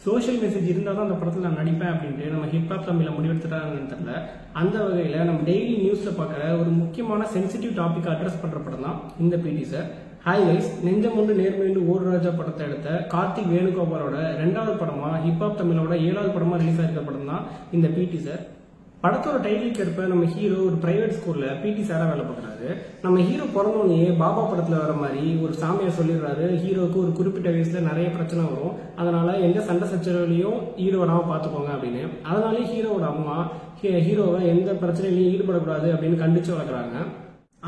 Social message இருந்தால் தான் அந்த படத்தில் நான் நடிப்பேன் அப்படின்ட்டு நம்ம ஹிப்ஹாப் தமிழில் முடிவெடுத்துட்டாங்கன்னு தெரியல. அந்த வகையில் நம்ம டெய்லி நியூஸில் பார்க்குற ஒரு முக்கியமான சென்சிட்டிவ் டாபிக் அட்ரஸ் பண்ணுற படம் தான் இந்த பிடி சார். ஹாய் கைஸ், நெஞ்சம் ஒன்று நேர்மையுண்டு ஓர் ராஜா படத்தை எடுத்த கார்த்திக் வேணுகோபாலோட 2வது படமாக ஹிப்ஹாப் தமிழோட 7வது படமாக ரிலீஸ் ஆகிருக்க படம் தான் இந்த பிடி சார். படத்தோட டைட்டிலுக்கு ஏற்ப நம்ம ஹீரோ ஒரு பிரைவேட் ஸ்கூல்ல பிடி சாரா வேலை பார்க்குறாரு. நம்ம ஹீரோ பிறந்தோடனே பாபா படத்துல வர மாதிரி ஒரு சாமியார் சொல்லிடுறாரு, ஹீரோவுக்கு ஒரு குறிப்பிட்ட வயசுல நிறைய பிரச்சனை வரும், அதனால எந்த சண்டை சச்சரவுலையும் ஈடுபடாம பாத்துக்கோங்க அப்படின்னு. அதனாலே ஹீரோவோட அம்மா ஹீரோவை எந்த பிரச்சனையிலையும் ஈடுபடக்கூடாது அப்படின்னு கண்டிச்சு வளர்க்குறாங்க.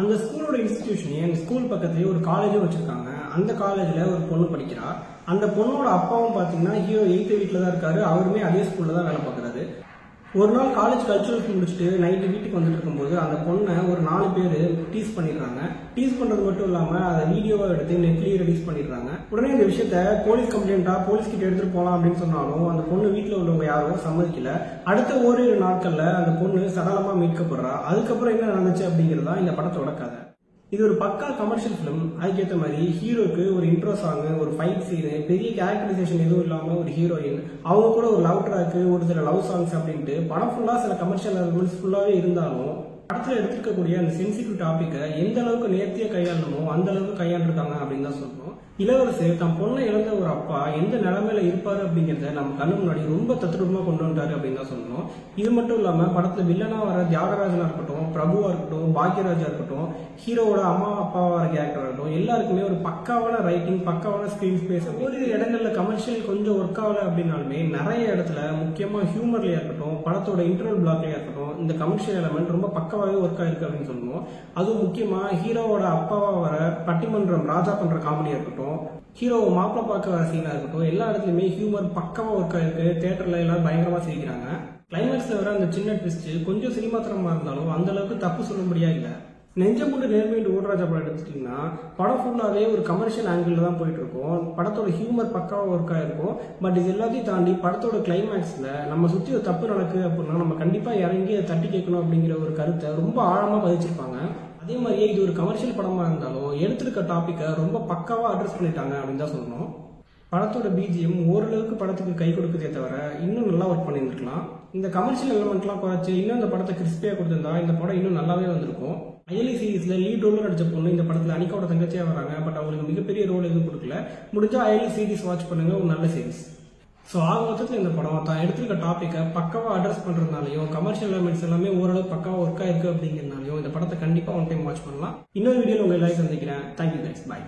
அந்த ஸ்கூலோட இன்ஸ்டிடியூஷனே அந்த ஸ்கூல் பக்கத்துலேயே ஒரு காலேஜும் வச்சிருக்காங்க. அந்த காலேஜில் ஒரு பொண்ணு படிக்கிறா. அந்த பொண்ணோட அப்பாவும் பார்த்தீங்கன்னா ஹீரோ 8th வீட்டில் தான் இருக்காரு. அவருமே அதே ஸ்கூலில் தான் வேலை பார்க்குறாரு. ஒரு நாள் காலேஜ் கல்ச்சுரல்ஸ் முடிச்சுட்டு நைட்டு வீட்டுக்கு வந்துட்டு இருக்கும்போது அந்த பொண்ணை ஒரு 4 பேர் டீஸ் பண்ணிடுறாங்க. டீஸ் பண்றது மட்டும் இல்லாம அதை வீடியோவா எடுத்து நெட்லயே ரிலீஸ் பண்ணிடுறாங்க. உடனே இந்த விஷயத்த போலீஸ் கம்ப்ளைண்டா போலீஸ் கிட்ட எடுத்துட்டு போலாம் அப்படின்னு சொன்னாலும் அந்த பொண்ணு வீட்டுல உள்ளவங்க யாரும் சம்மதிக்கல. அடுத்த ஓரிரு நாட்கள்ல அந்த பொண்ணு சடலமா மீட்கப்படுறா. அதுக்கப்புறம் என்ன நடந்துச்சு அப்படிங்கறதா இந்த படத்தோட கதை. இது ஒரு பக்கா கமர்ஷியல் பிலிம். அதுக்கேற்ற மாதிரி ஹீரோக்கு ஒரு இன்ட்ரோ சாங், ஒரு ஃபைட் சீனு, பெரிய கேரக்டரைசேஷன் எதுவும் இல்லாம ஒரு ஹீரோயின், அவங்க கூட ஒரு லவ் ட்ராக்கு, ஒரு சில லவ் சாங்ஸ் அப்படின்ட்டு படம் ஃபுல்லா சில கமர்ஷியல் எலிமெண்ட்ஸ் ஃபுல்லாவே இருந்தாலும் படத்துல எடுத்துக்கக்கூடிய அந்த சென்சிட்டிவ் டாபிக்கை எந்த அளவுக்கு நேர்த்தியா கையாளணுமோ அந்த அளவுக்கு கையாண்டிருக்காங்க அப்படின்னு தான் சொல்லணும். இளவரசர் தன் பொண்ணை இழந்த ஒரு அப்பா எந்த நிலைமையில இருப்பாரு அப்படிங்கறத நம்ம கண்ணு முன்னாடி ரொம்ப தத்ரூபமா கொண்டு வந்தாரு அப்படின்னு தான் சொல்லணும். இது மட்டும் இல்லாம படத்துல வில்லனா வர தியாகராஜனா இருக்கட்டும், பிரபுவா இருக்கட்டும், பாக்யராஜா இருக்கட்டும், ஹீரோவோட அம்மா அப்பாவா வர கேரக்டரா இருக்கட்டும், எல்லாருக்குமே ஒரு பக்காவான ரைட்டிங், பக்காவான ஸ்கிரீன் ஸ்பேஸ். ஒரு இடங்கள்ல கமர்ஷியல் கொஞ்சம் ஒர்க் ஆகல அப்படின்னாலுமே நிறைய இடத்துல முக்கியமா ஹியூமர்லயா இருக்கட்டும், படத்தோட இன்டர்வல் பிளாக்லயா இருக்கட்டும், இந்த கமர்ஷியல் எலமெண்ட் ரொம்ப பக்கவாவே ஒர்க் ஆயிருக்கு அப்படின்னு சொல்லணும். அதுவும் முக்கியமா ஹீரோவோட அப்பாவா வர பட்டிமன்றம் ராஜா பண்ற காமெடியா இருக்கட்டும், ஹீரோவை மாப்பிள பார்க்க வர சீனா இருக்கட்டும், எல்லா இடத்துலயுமே ஹியூமர் பக்கமா ஒர்க் ஆயிருக்கு. தியேட்டர்ல எல்லாரும் பயங்கரமா சிரிக்கிறாங்க. கிளைமேக்ஸ்ல வர அந்த சின்ன ட்விஸ்ட் கொஞ்சம் சினிமாத்திரமா இருந்தாலும் அந்த அளவுக்கு தப்பு சொல்லும்படியா இல்ல. நெஞ்சம் கொண்டு நேர்மையுண்டு ஓர் ராஜா படம் எடுத்துட்டீங்கன்னா படம் ஃபுல்லாவே ஒரு கமர்ஷியல் ஆங்கிள் தான் போயிட்டு இருக்கும். படத்தோட ஹியூமர் பக்காவா ஒர்க் ஆயிருக்கும். பட் இது எல்லாத்தையும் தாண்டி படத்தோட கிளைமேக்ஸ்ல நம்ம சுத்தி ஒரு தப்பு நடக்கு அப்படின்னா நம்ம கண்டிப்பா இறங்கி அதை தட்டி கேட்கணும் அப்படிங்கிற ஒரு கருத்தை ரொம்ப ஆழமா பதிச்சிருப்பாங்க. அதே மாதிரியே இது ஒரு கமர்ஷியல் படமா இருந்தாலும் எடுத்திருக்க டாபிக்கை ரொம்ப பக்காவா அட்ரஸ் பண்ணிட்டாங்க அப்படின்னு தான் சொல்லணும். படத்தோட பிஜிஎம் ஓரளவுக்கு படத்துக்கு கை கொடுக்குதே தவிர இன்னும் நல்லா ஒர்க் பண்ணியிருக்கலாம். இந்த கமர்ஷியல் எலிமெண்ட்லாம் குறைச்சி இன்னும் இந்த படத்தை கிறிஸ்பியா கொடுத்திருந்தா இந்த படம் இன்னும் நல்லாவே வந்திருக்கும். அயலி சீரீஸ்ல லீட் ரோல் நடிச்ச பொண்ணு இந்த படத்துல அனிகாவோட தங்கச்சியா வராங்க. பட் அவங்களுக்கு மிகப்பெரிய ரோல் எதுவும் கொடுக்கல. முடிஞ்சா அயலி சீரீஸ் வாட்ச் பண்ணுங்க, ஒரு நல்ல சீரீஸ். ஸோ ஆக மொத்தத்தில் இந்த படம் தான் எடுத்துருக்க டாப்பிக்கை பக்காவா அட்ரஸ் பண்றதுனாலையும் கமர்ஷியல் எலிமெண்ட்ஸ் எல்லாமே ஓரளவு பக்காவா ஒர்க் ஆயிருக்கு அப்படிங்கிறதுனாலையும் இந்த படத்தை கண்டிப்பா ஒன் டைம் வாட்ச் பண்ணலாம். இன்னொரு வீடியோவில் உங்க எல்லாரும் சந்திக்கிறேன். தேங்க்யூ கைஸ், பாய்.